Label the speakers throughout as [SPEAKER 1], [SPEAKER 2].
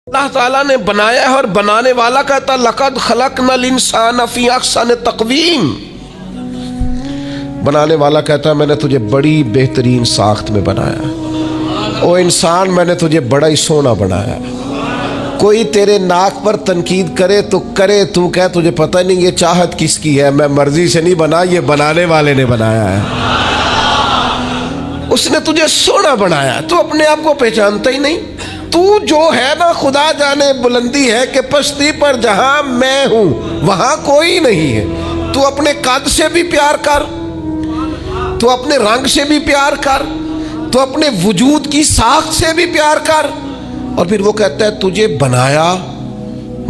[SPEAKER 1] اللہ تعالیٰ نے بنایا ہے اور بنانے والا کہتا لقد خلقنا الانسان فی احسن تقویم. بنانے والا کہتا ہے میں نے تجھے بڑی بہترین ساخت میں بنایا. او انسان میں نے تجھے بڑا ہی سونا بنایا. کوئی تیرے ناک پر تنقید کرے تو کرے، تو کہ تجھے پتہ نہیں یہ چاہت کس کی ہے، میں مرضی سے نہیں بنا، یہ بنانے والے نے بنایا ہے. اس نے تجھے سونا بنایا، تو اپنے آپ کو پہچانتا ہی نہیں. تو جو ہے نا خدا جانے بلندی ہے کہ پشتی پر جہاں میں ہوں وہاں کوئی نہیں ہے. تو اپنے قد سے بھی پیار کر، تو اپنے رنگ سے بھی پیار کر، تو اپنے وجود کی ساخت سے بھی پیار کر. اور پھر وہ کہتا ہے تجھے بنایا،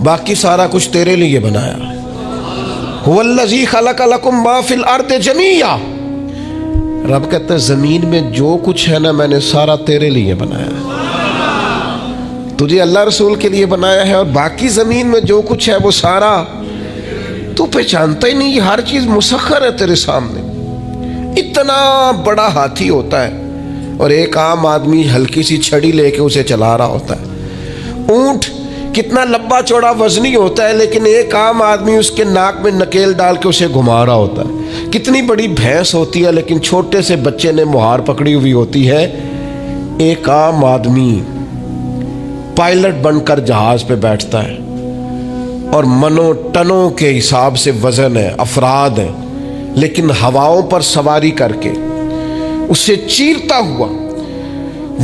[SPEAKER 1] باقی سارا کچھ تیرے لیے بنایا. هو الذی خلق لکم ما فی الارض جمیعا. رب کہتا ہے زمین میں جو کچھ ہے نا میں نے سارا تیرے لیے بنایا ہے. تجھے اللہ رسول کے لیے بنایا ہے، اور باقی زمین میں جو کچھ ہے وہ سارا تو پہچانتا ہی نہیں. یہ ہر چیز مسخر ہے تیرے سامنے. اتنا بڑا ہاتھی ہوتا ہے اور ایک عام آدمی ہلکی سی چھڑی لے کے اسے چلا رہا ہوتا ہے. اونٹ کتنا لمبا چوڑا وزنی ہوتا ہے لیکن ایک عام آدمی اس کے ناک میں نکیل ڈال کے اسے گھما رہا ہوتا ہے. کتنی بڑی بھینس ہوتی ہے لیکن چھوٹے سے بچے نے مہار پکڑی ہوئی ہوتی ہے. ایک عام آدمی پائلٹ بن کر جہاز پہ بیٹھتا ہے اور منوں ٹنوں کے حساب سے وزن ہے، افراد ہیں، لیکن ہواؤں پر سواری کر کے اسے چیرتا ہوا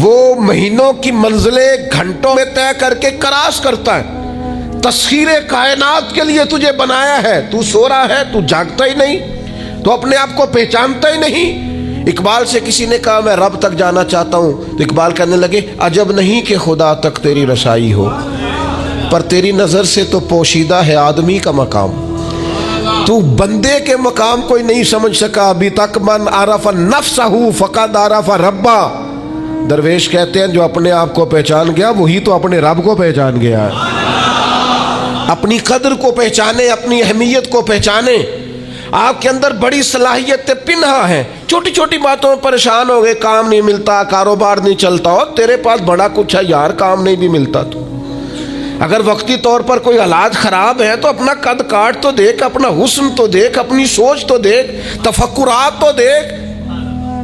[SPEAKER 1] وہ مہینوں کی منزلیں گھنٹوں میں طے کر کے کراس کرتا ہے. تسخیر کائنات کے لیے تجھے بنایا ہے، تو سو رہا ہے، تو جاگتا ہی نہیں، تو اپنے آپ کو پہچانتا ہی نہیں. اقبال سے کسی نے کہا میں رب تک جانا چاہتا ہوں، تو اقبال کہنے لگے عجب نہیں کہ خدا تک تیری رسائی ہو، پر تیری نظر سے تو پوشیدہ ہے آدمی کا مقام. تو بندے کے مقام کوئی نہیں سمجھ سکا ابھی تک. من عرف نفسہ فقد عرف ربا. درویش کہتے ہیں جو اپنے آپ کو پہچان گیا وہی تو اپنے رب کو پہچان گیا ہے. اپنی قدر کو پہچانے، اپنی اہمیت کو پہچانے. آپ کے اندر بڑی صلاحیتیں پنہا ہیں. چھوٹی چھوٹی باتوں میں پریشان ہو گئے، کام نہیں ملتا، کاروبار نہیں چلتا، اور تیرے پاس بڑا کچھ ہے یار، کام نہیں بھی ملتا. تو اگر وقتی طور پر کوئی حالات خراب ہے تو اپنا قد کاٹ تو دیکھ، اپنا حسن تو دیکھ، اپنی سوچ تو دیکھ، تفکرات تو دیکھ.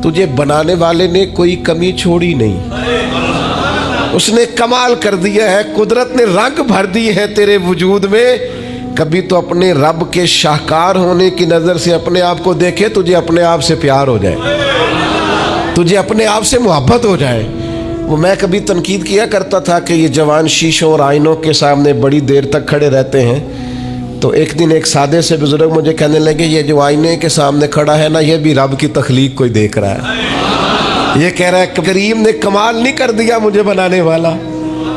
[SPEAKER 1] تجھے بنانے والے نے کوئی کمی چھوڑی نہیں. اس نے کمال کر دیا ہے، قدرت نے رنگ بھر دی ہے تیرے وجود میں. کبھی تو اپنے رب کے شاہکار ہونے کی نظر سے اپنے آپ کو دیکھے، تجھے اپنے آپ سے پیار ہو جائے، تجھے اپنے آپ سے محبت ہو جائے. وہ میں کبھی تنقید کیا کرتا تھا کہ یہ جوان شیشوں اور آئینوں کے سامنے بڑی دیر تک کھڑے رہتے ہیں. تو ایک دن ایک سادے سے بزرگ مجھے کہنے لگے یہ جو آئینے کے سامنے کھڑا ہے نا یہ بھی رب کی تخلیق کوئی دیکھ رہا ہے. یہ کہہ رہا ہے کریم نے کمال نہیں کر دیا مجھے بنانے والا،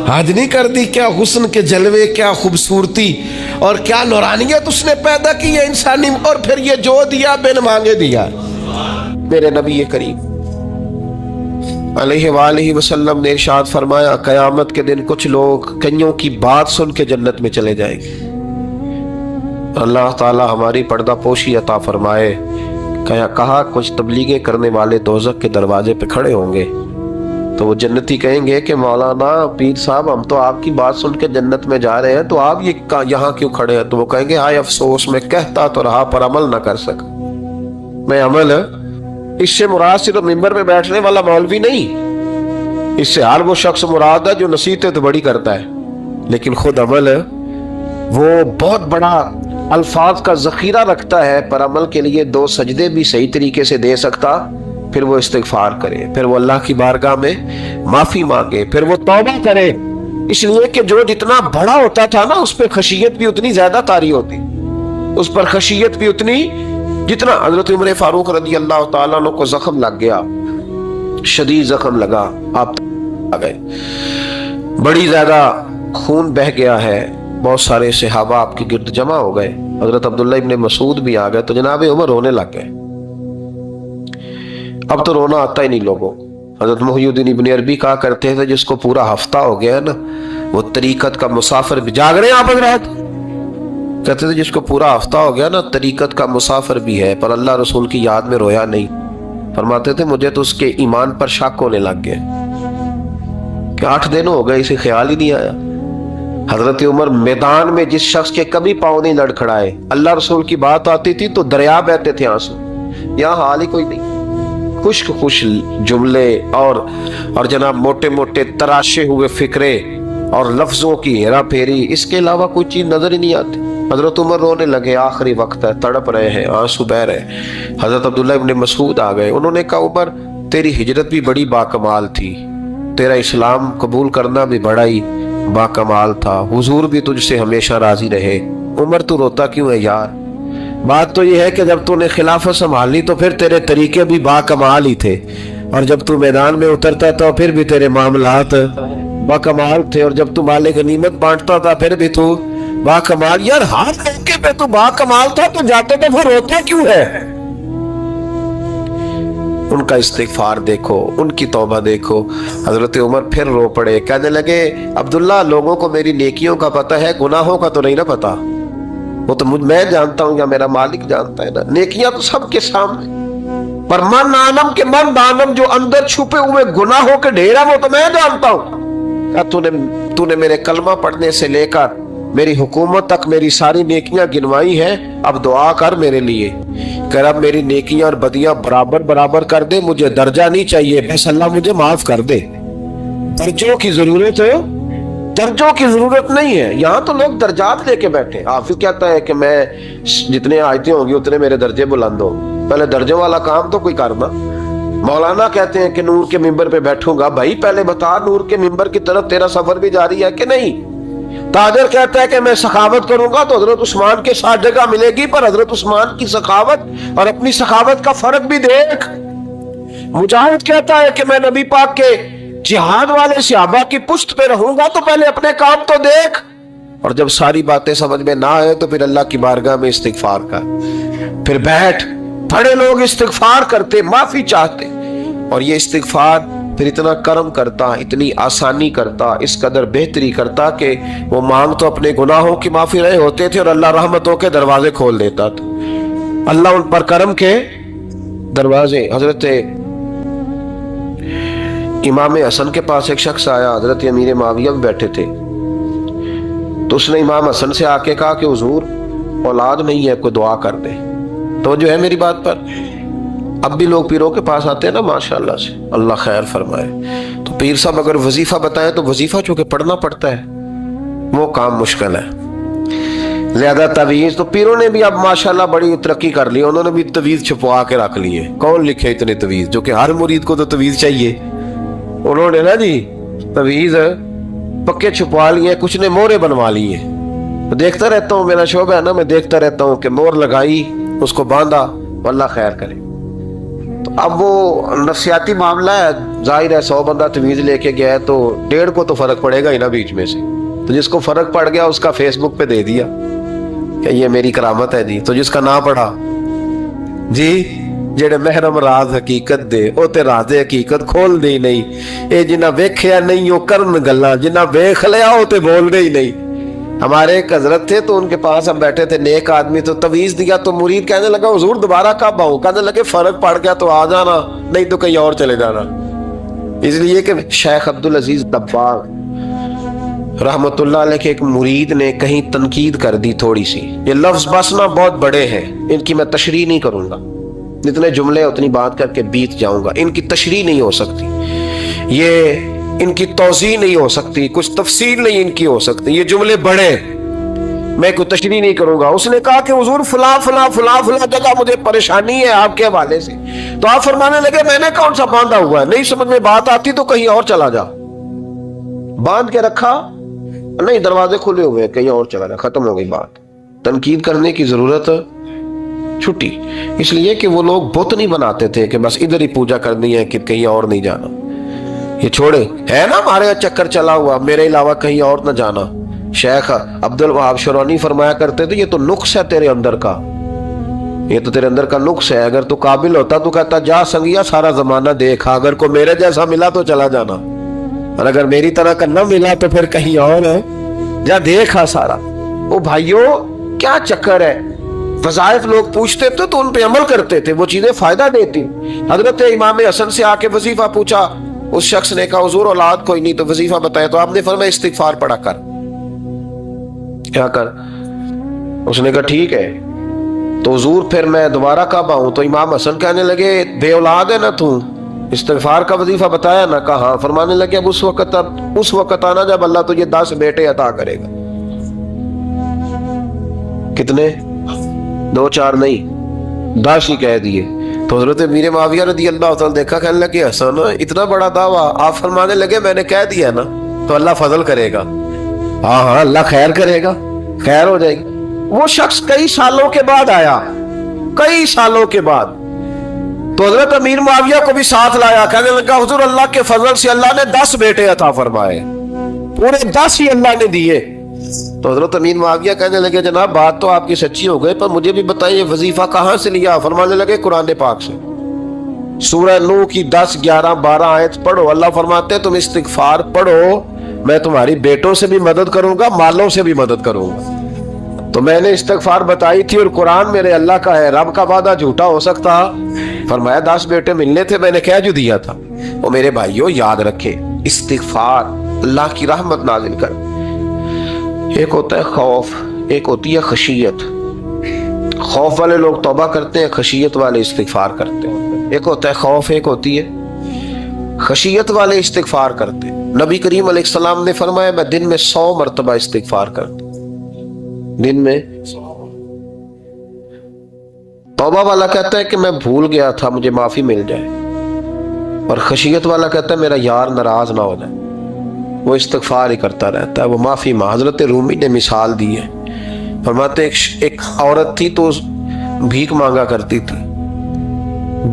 [SPEAKER 1] حد نہیں کر دی. کیا حسن کے جلوے، کیا خوبصورتی اور کیا نورانیت اس نے پیدا کی ہے انسانی. اور پھر یہ جو دیا بن مانگے دیا. میرے نبی کریم علیہ وآلہ وسلم نے ارشاد فرمایا قیامت کے دن کچھ لوگ کئیوں کی بات سن کے جنت میں چلے جائیں گے. اللہ تعالی ہماری پردہ پوشی عطا فرمائے. کہا کچھ تبلیغیں کرنے والے دوزخ کے دروازے پہ کھڑے ہوں گے تو وہ جنتی کہیں گے کہ مولانا پیر صاحب ہم تو آپ کی بات سن کے جنت میں جا رہے ہیں، تو آپ یہ یہاں کیوں کھڑے ہیں؟ تو وہ کہیں گے ہائے افسوس میں کہتا تو رہا پر عمل نہ کر سکا. میں عمل اس سے مراد صرف ممبر میں بیٹھنے والا مولوی نہیں، اس سے ہر وہ شخص مراد ہے جو نصیحتیں تو بڑی کرتا ہے لیکن خود عمل وہ بہت بڑا الفاظ کا ذخیرہ رکھتا ہے، پر عمل کے لیے 2 سجدے بھی صحیح طریقے سے دے سکتا. پھر وہ استغفار کرے، پھر وہ اللہ کی بارگاہ میں معافی مانگے، پھر وہ توبہ کرے. اس لیے کہ جو جتنا بڑا ہوتا تھا نا اس پہ خشیت بھی اتنی زیادہ طاری ہوتی، اس پر خشیت بھی اتنی جتنا. حضرت عمر فاروق رضی اللہ تعالیٰ عنہ کو زخم لگ گیا، شدید زخم لگا، آپ آ گئے، بڑی زیادہ خون بہ گیا ہے. بہت سارے صحابہ آپ کے گرد جمع ہو گئے، حضرت عبداللہ ابن مسعود بھی آ گئے. تو جناب عمر رونے لگ گئے. اب تو رونا آتا ہی نہیں لوگوں. حضرت محی الدین ابن عربی کہا کرتے تھے جس کو پورا ہفتہ ہو گیا ہے نا وہ طریقت کا مسافر بھی. جاگ رہے ہیں آپ حضرات؟ کہتے تھے جس کو پورا ہفتہ ہو گیا نا طریقت کا مسافر بھی ہے پر اللہ رسول کی یاد میں رویا نہیں. فرماتے تھے مجھے تو اس کے ایمان پر شک ہونے لگ گیا کہ 8 دن ہو گئے اسے خیال ہی نہیں آیا حضرت عمر میدان میں جس شخص کے کبھی پاؤں نہیں لڑکھڑائے، اللہ رسول کی بات آتی تھی تو دریا بہتے تھے آنسو، یہاں حال ہی کوئی نہیں، خشک خوش جملے اور جناب موٹے موٹے تراشے ہوئے فکرے اور لفظوں کی ہیرا پھیری، اس کے علاوہ کوئی چیز نظر ہی نہیں آتی۔ حضرت عمر رونے لگے، آخری وقت ہے، تڑپ رہے ہیں، آنسو بہ رہے ہیں۔ حضرت عبداللہ ابن مسعود آ گئے، انہوں نے کہا عمر تیری ہجرت بھی بڑی باکمال تھی، تیرا اسلام قبول کرنا بھی بڑا ہی باکمال تھا، حضور بھی تجھ سے ہمیشہ راضی رہے۔ عمر تو روتا کیوں ہے یار؟ بات تو یہ ہے کہ جب تو نے خلافت سنبھالی تو پھر تیرے طریقے بھی باکمال ہی تھے، اور جب تو میدان میں اترتا تو پھر بھی تیرے معاملات باکمال تھے، اور جب تو مال غنیمت بانٹتا تھا پھر بھی تو باکمال۔ یار ہر موقع پہ تو باکمال تھا تو جاتے تو پھر روتا کیوں ہے؟ ان کا استغفار دیکھو، ان کی توبہ دیکھو۔ حضرت عمر پھر رو پڑے، کہنے لگے عبداللہ لوگوں کو میری نیکیوں کا پتہ ہے، گناہوں کا تو نہیں نہ پتہ، وہ تو میں جانتا ہوں یا میرا مالک جانتا ہے نا، نیکیاں تو سب کے سامنے، پر من عالم کے من دانم جو اندر چھپے ہوئے گناہوں کے ڈھیر ہے وہ تو میں جانتا ہوں۔ تو نے میرے کلمہ پڑھنے سے لے کر میری حکومت تک میری ساری نیکیاں گنوائی ہیں، اب دعا کر میرے لیے کہ رب میری نیکیاں اور بدیاں برابر برابر کر دے، مجھے درجہ نہیں چاہیے، بس اللہ مجھے معاف کر دے۔ درجوں کی ضرورت ہے، درجوں کی ضرورت نہیں ہے، یہاں تو لوگ درجات لے کے بیٹھے۔ حافظ کہتا ہے کہ میں جتنے آیتیں ہوں گی اتنے میرے درجے بلند ہوں، پہلے درجوں والا کام تو کوئی کرنا۔ مولانا کہتے ہیں کہ نور کے ممبر پہ بیٹھوں گا، بھائی پہلے بتا نور کے ممبر کی طرف تیرا سفر بھی جاری ہے کہ نہیں؟ تاجر کہتا ہے کہ میں سخاوت کروں گا تو حضرت عثمان کے ساتھ جگہ ملے گی، پر حضرت عثمان کی سخاوت اور اپنی سخاوت کا فرق بھی دیکھ۔ مجاہد کہتا ہے کہ میں نبی پاک کے جہاد والے صحابہ کی پشت پہ رہوں گا تو پہلے اپنے کام تو دیکھ، اور جب ساری باتیں سمجھ میں نہ آئے تو پھر اللہ کی بارگاہ میں استغفار کر، پھر بیٹھ۔ بڑے لوگ استغفار کرتے، معافی چاہتے، اور یہ استغفار پھر اتنا کرم کرتا، اتنی آسانی کرتا، اس قدر بہتری کرتا کہ وہ مانگ تو اپنے گناہوں کی معافی رہے ہوتے تھے اور اللہ رحمتوں کے دروازے کھول دیتا تھا، اللہ ان پر کرم کے دروازے۔ حضرت امام حسن کے پاس ایک شخص آیا، حضرت امیر معاویہ بھی بیٹھے تھے، تو اس نے امام حسن سے آ کے کہا کہ حضور اولاد نہیں ہے، کوئی دعا کر دے۔ توجہ ہے میری بات پر؟ اب بھی لوگ پیروں کے پاس آتے ہیں نا، ماشاءاللہ سے، اللہ خیر فرمائے، تو پیر صاحب اگر وظیفہ بتائیں تو وظیفہ چونکہ پڑھنا پڑتا ہے وہ کام مشکل ہے، زیادہ تعویذ تو پیروں نے بھی اب ماشاءاللہ بڑی ترقی کر لی، انہوں نے بھی تعویذ چھپوا کے رکھ لیے، کون لکھے اتنے تعویذ، جو کہ ہر مرید کو تو تعویذ چاہیے، انہوں نے نا جی تعویذ پکے چھپوا لیے، کچھ نے مورے بنوا لیے۔ دیکھتا رہتا ہوں، میرا شعبہ ہے نا، میں دیکھتا رہتا ہوں کہ مور لگائی، اس کو باندھا، اللہ خیر کرے۔ تو اب وہ نفسیاتی معاملہ ہے، ظاہر ہے 100 بندہ تعویذ لے کے گیا ہے تو 1.5 کو تو فرق پڑے گا ہی نا بیچ میں سے، تو جس کو فرق پڑ گیا اس کا فیس بک پہ دے دیا کہ یہ میری کرامت ہے جی، تو جس کا نہ پڑھا جی جڑے محرم راز حقیقت دے او تے راز حقیقت کھول دے ہی نہیں، اے جنہ ویکھیا نہیں او کرن گلاں، جنہ ویکھ لیا او تے بول دے ہی نہیں۔ ہمارے ایک حضرت تھے تو ان کے پاس ہم بیٹھے تھے، نیک آدمی، تو تعویذ دیا تو مرید کہنے لگا حضور دوبارہ کب آؤں؟ کہنے لگے فرق پڑ گیا تو آ جانا، نہیں تو کہیں اور چلے جانا۔ اس لیے کہ شیخ عبدالعزیز دباغ رحمت اللہ علیہ کے ایک مرید نے کہیں تنقید کر دی تھوڑی سی، یہ لفظ بس نہ بہت بڑے ہیں، ان کی میں تشریح نہیں کروں گا، جتنے جملے اتنی بات کر کے بیت جاؤں گا، ان کی تشریح نہیں ہو سکتی، یہ ان کی توضیح نہیں ہو سکتی، کچھ تفصیل نہیں ان کی ہو سکتی، یہ جملے بڑے، میں کوئی تشریح نہیں کروں گا۔ اس نے کہا کہ حضور فلاں فلاں فلاں فلاں جگہ مجھے پریشانی ہے آپ کے حوالے سے، تو آپ فرمانے لگے میں نے کون سا باندھا ہوا ہے، نہیں سمجھ میں بات آتی تو کہیں اور چلا جا، باندھ کے رکھا نہیں، دروازے کھلے ہوئے کہیں اور چلا جا، ختم ہو گئی بات۔ تنقید کرنے کی ضرورت چھٹی، اس لیے کہ وہ لوگ بت نہیں بناتے تھے کہ بس ادھر ہی پوجا کرنی ہے کہ کہیں اور نہیں جانا، یہ چھوڑے ہے نا ہمارے چکر چلا ہوا، میرے علاوہ کہیں اور نہ جانا۔ شیخ عبد الوہاب شرونی فرمایا کرتے تھے یہ تو نقص ہے تیرے اندر کا، یہ تو تیرے اندر کا نقص ہے، اگر تو قابل ہوتا تو کہتا جا سنگیا سارا زمانہ دیکھا، اگر کوئی میرے جیسا ملا تو چلا جانا، اور اگر میری طرح کا نہ ملا تو پھر کہیں اور ہے، جا دیکھا سارا۔ او بھائیو کیا چکر ہے، وظائف لوگ پوچھتے تھے تو ان پہ عمل کرتے تھے، وہ چیزیں فائدہ دیتی۔ حضرت امام حسن سے آ کے وظیفہ پوچھا، اس شخص نے کہا حضور اولاد کوئی نہیں تو وظیفہ بتائے، تو آپ نے فرمایا استغفار پڑھا کر، کیا کر؟ اس نے کہا ٹھیک ہے. تو حضور پھر میں دوبارہ کب آؤں؟ تو امام حسن کہنے لگے بے اولاد ہے نا تو، استغفار کا وظیفہ بتایا نا؟ کہا ہاں. فرمانے لگے اب اس وقت آنا جب اللہ تجھے 10 بیٹے عطا کرے گا. کتنے؟ 2 4 نہیں، 10 ہی کہہ دیے. تو حضرت امیر معاویہ رضی اللہ تعالیٰ دیکھا، کہنے لگے حسن اتنا بڑا دعویٰ؟ آپ فرمانے لگے میں نے کہہ دیا نا تو اللہ فضل کرے گا. ہاں ہاں اللہ خیر کرے گا، خیر ہو جائے گی. وہ شخص کئی سالوں کے بعد آیا، کئی سالوں کے بعد. تو حضرت امیر معاویہ کو بھی ساتھ لایا، کہنے لگا حضور اللہ کے فضل سے اللہ نے 10 بیٹے عطا فرمائے، پورے 10 ہی اللہ نے دیے. تو حضرت امیر معاویہ کہنے لگے جناب بات تو آپ کی سچی ہو گئی، پر مجھے بھی بتائیے وظیفہ کہاں سے لیا؟ فرمانے لگے قرآن پاک سے، سورہ نوح کی 10 11 12 آیت پڑھو. اللہ فرماتے تم استغفار پڑھو، میں تمہاری بیٹوں سے بھی مدد کروں گا، مالوں سے بھی مدد کروں گا. تو میں نے استغفار بتائی تھی اور قرآن میرے اللہ کا ہے، رب کا وعدہ جھوٹا ہو سکتا؟ فرمایا 10 بیٹے ملنے تھے، میں نے کہہ جو دیا تھا. وہ میرے بھائیوں یاد رکھے استغفار اللہ کی رحمت نازل کر. ایک ہوتا ہے خوف، ایک ہوتی ہے خشیت. خوف والے لوگ توبہ کرتے ہیں، خشیت والے استغفار کرتے ہیں. ایک ہوتا ہے خوف، ایک ہوتی ہے خشیت والے استغفار کرتے ہیں. نبی کریم علیہ السلام نے فرمایا میں دن میں 100 مرتبہ استغفار کرتا ہوں، دن میں. توبہ والا کہتا ہے کہ میں بھول گیا تھا مجھے معافی مل جائے، اور خشیت والا کہتا ہے میرا یار ناراض نہ ہو جائے، وہ استغفار ہی کرتا رہتا ہے، وہ معافی مانگ. حضرت رومی نے مثال دی ہے، فرماتے ایک عورت تھی تو بھیک مانگا کرتی تھی.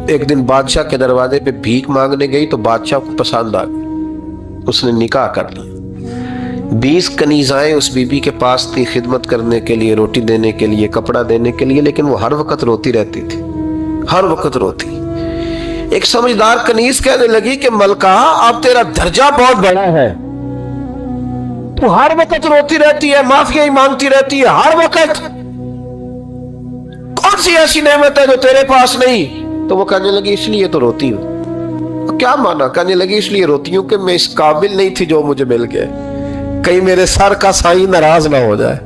[SPEAKER 1] ایک دن بادشاہ کے دروازے پہ بھیک مانگنے گئی تو بادشاہ کو پسند آ گئی، اس نے نکاح کر لیا. 20 کنیزائیں اس بی بی کے پاس تھی خدمت کرنے کے لیے، روٹی دینے کے لیے، کپڑا دینے کے لیے، لیکن وہ ہر وقت روتی رہتی تھی، ہر وقت روتی. ایک سمجھدار کنیز کہنے لگی کہ ملکہ اب تیرا درجہ بہت بڑا ہے، تو ہر وقت روتی رہتی ہے، معافیاں ہی مانگتی رہتی ہے ہر وقت، کون سی ایسی نعمت ہے جو تیرے پاس نہیں؟ تو وہ کہنے لگی اس لیے تو روتی ہوں. کیا مانا؟ کہنے لگی اس لیے روتی ہوں کہ میں اس قابل نہیں تھی جو مجھے مل گئے، کہیں میرے سر کا سائیں ناراض نہ ہو جائے،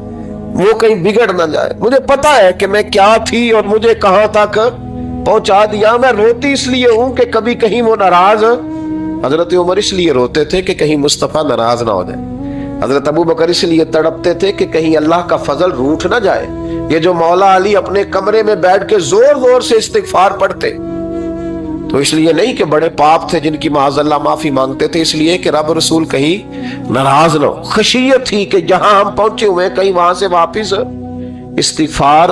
[SPEAKER 1] وہ کہیں بگڑ نہ جائے. مجھے پتا ہے کہ میں کیا تھی اور مجھے کہاں تک پہنچا دیا. میں روتی اس لیے ہوں کہ کبھی کہیں وہ ناراض. حضرت عمر اس لیے روتے تھے کہ کہیں مصطفیٰ ناراض نہ ہو جائے. حضرت ابو بکر اس لیے تڑپتے تھے کہ کہیں اللہ کا فضل روٹھ نہ جائے. یہ جو مولا علی اپنے کمرے میں بیٹھ کے زور زور سے استغفار پڑھتے تو اس لیے نہیں کہ بڑے پاپ تھے جن کی معاذ اللہ معافی مانگتے تھے، اس لیے کہ رب رسول کہیں ناراض نہ ہو. خشیت تھی کہ جہاں ہم پہنچے ہوئے کہیں وہاں سے واپس. استغفار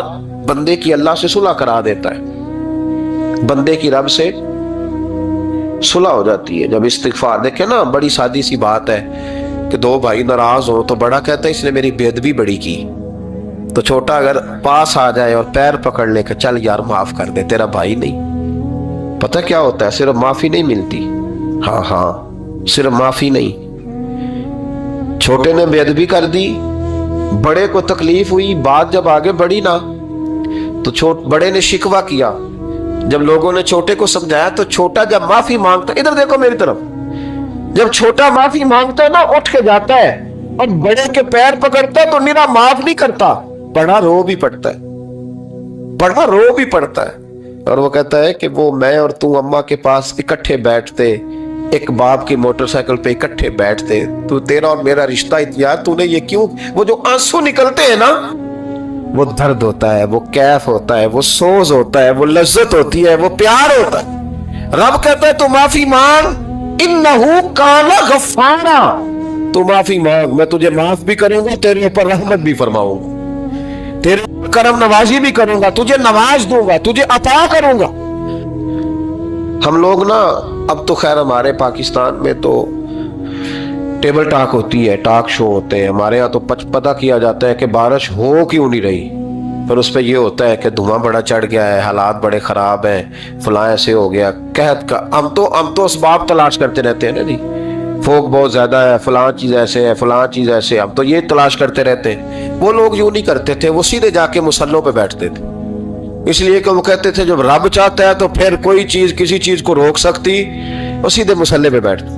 [SPEAKER 1] بندے کی اللہ سے صلح کرا دیتا ہے، بندے کی رب سے صلح ہو جاتی ہے جب استغفار. دیکھیں نا بڑی سادی سی بات ہے کہ 2 بھائی ناراض ہو تو بڑا کہتا ہے اس نے میری بے ادبی بڑی کی، تو چھوٹا اگر پاس آ جائے اور پیر پکڑ لے کہ چل یار معاف کر دے، تیرا بھائی نہیں. پتہ کیا ہوتا ہے؟ صرف معافی نہیں ملتی، ہاں صرف معافی نہیں. چھوٹے نے بے ادبی کر دی، بڑے کو تکلیف ہوئی، بات جب آگے بڑھی نا تو بڑے نے شکوہ کیا. جب لوگوں نے چھوٹے کو سمجھایا تو چھوٹا جب معافی مانگتا، ادھر دیکھو میری طرف، جب چھوٹا معافی مانگتا ہے نا اٹھ کے جاتا ہے اور بڑے کے پیر پکڑتا ہے تو میرا معاف نہیں کرتا، بڑا رو بھی پڑتا ہے، بڑا رو بھی پڑتا ہے. اور وہ کہتا ہے کہ وہ میں اور تو اماں کے پاس اکٹھے بیٹھتے، ایک باپ کی موٹر سائیکل پہ اکٹھے بیٹھتے، تو تیرا اور میرا رشتہ یار تو نے یہ کیوں؟ وہ جو آنسو نکلتے ہیں نا وہ درد ہوتا ہے، وہ کیف ہوتا ہے، وہ سوز ہوتا ہے، وہ لذت ہوتی ہے، وہ پیار ہوتا ہے. رب کہتا ہے تو معافی مانگ، انہو کان غفارا، تو معافی مانگ، میں تجھے معاف بھی کروں گا، تیرے اوپر رحمت بھی فرماؤں گا، تیرے کرم نوازی بھی کروں گا، تجھے نواز دوں گا، تجھے عطا کروں گا. ہم لوگ نا اب تو خیر ہمارے پاکستان میں تو ٹیبل ٹاک ہوتی ہے، ٹاک شو ہوتے ہیں. ہمارے یہاں تو پتہ کیا جاتا ہے کہ بارش ہو کیوں نہیں رہی، پھر اس پہ یہ ہوتا ہے کہ دھواں بڑا چڑھ گیا ہے، حالات بڑے خراب ہیں، فلاں ایسے ہو گیا، قحط کا. ہم تو اسباب تلاش کرتے رہتے ہیں نا جی، فوگ بہت زیادہ ہے، فلاں چیز ایسے ہے، فلاں چیز ایسے، ہم تو یہ تلاش کرتے رہتے ہیں. وہ لوگ یوں نہیں کرتے تھے، وہ سیدھے جا کے مصلوں پہ بیٹھتے تھے، اس لیے کہ وہ کہتے تھے جب رب چاہتا ہے تو پھر کوئی چیز کسی چیز کو روک سکتی، وہ سیدھے مصلے پہ بیٹھتے.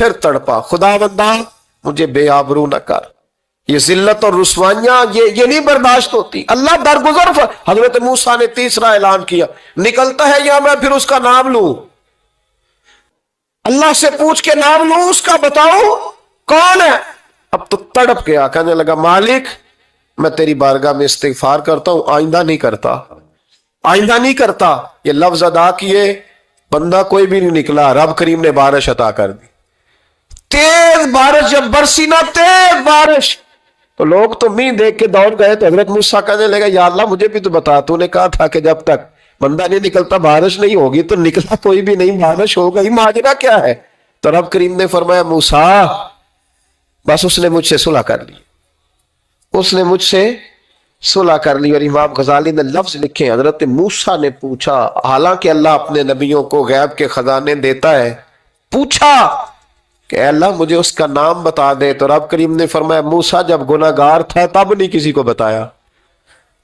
[SPEAKER 1] پھر تڑپا، خدا بندہ مجھے بے آبرو نہ کر، یہ ذلت اور رسوائیاں یہ نہیں برداشت ہوتی۔ اللہ درگزر حضرت موسیٰ نے تیسرا اعلان کیا، نکلتا ہے یا میں پھر اس کا نام لوں؟ اللہ سے پوچھ کے نام لوں اس کا، بتاؤ کون ہے؟ اب تو تڑپ گیا، کہنے لگا مالک میں تیری بارگاہ میں استغفار کرتا ہوں، آئندہ نہیں کرتا، آئندہ نہیں کرتا۔ یہ لفظ ادا کیے، بندہ کوئی بھی نہیں نکلا، رب کریم نے بارش عطا کر دی، تیز بارش جب برسی نا، تیز بارش، تو لوگ تو می دیکھ کے دوڑ گئے۔ تو حضرت موسیٰ کہنے لگا یا اللہ مجھے بھی تو بتا، تو نے کہا تھا کہ جب تک بندہ نہیں نکلتا بارش نہیں ہوگی، تو نکلا کوئی بھی نہیں، بارش ہو گئی، ماجرا کیا ہے؟ تو رب کریم نے فرمایا موسیٰ بس اس نے مجھ سے صلح کر لی، اس نے مجھ سے صلح کر لی۔ اور امام غزالی نے لفظ لکھے، حضرت موسیٰ نے پوچھا، حالانکہ اللہ اپنے نبیوں کو غیب کے خزانے دیتا ہے، پوچھا کہ اے اللہ مجھے اس کا نام بتا دے۔ تو رب کریم نے فرمایا موسیٰ جب گناہ گار تھا تب نہیں کسی کو بتایا،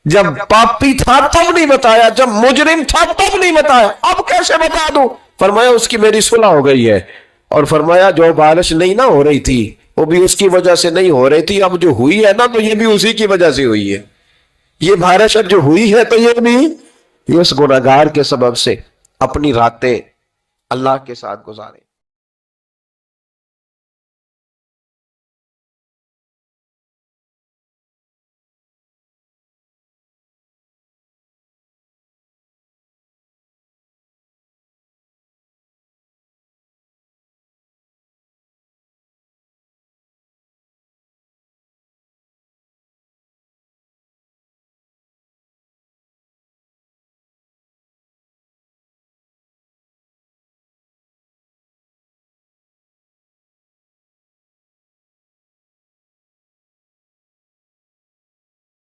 [SPEAKER 1] جب پاپی تھا تب نہیں بتایا، جب مجرم تھا تب نہیں بتایا، اب کیسے بتا دوں؟ فرمایا اس کی میری صلح ہو گئی ہے، اور فرمایا جو بارش نہیں نہ ہو رہی تھی وہ بھی اس کی وجہ سے نہیں ہو رہی تھی، اب جو ہوئی ہے نا تو یہ بھی اسی کی وجہ سے ہوئی ہے، یہ بارش جو ہوئی ہے تو یہ بھی یہ اس گناہ گار کے سبب سے۔ اپنی راتیں اللہ کے ساتھ گزارے۔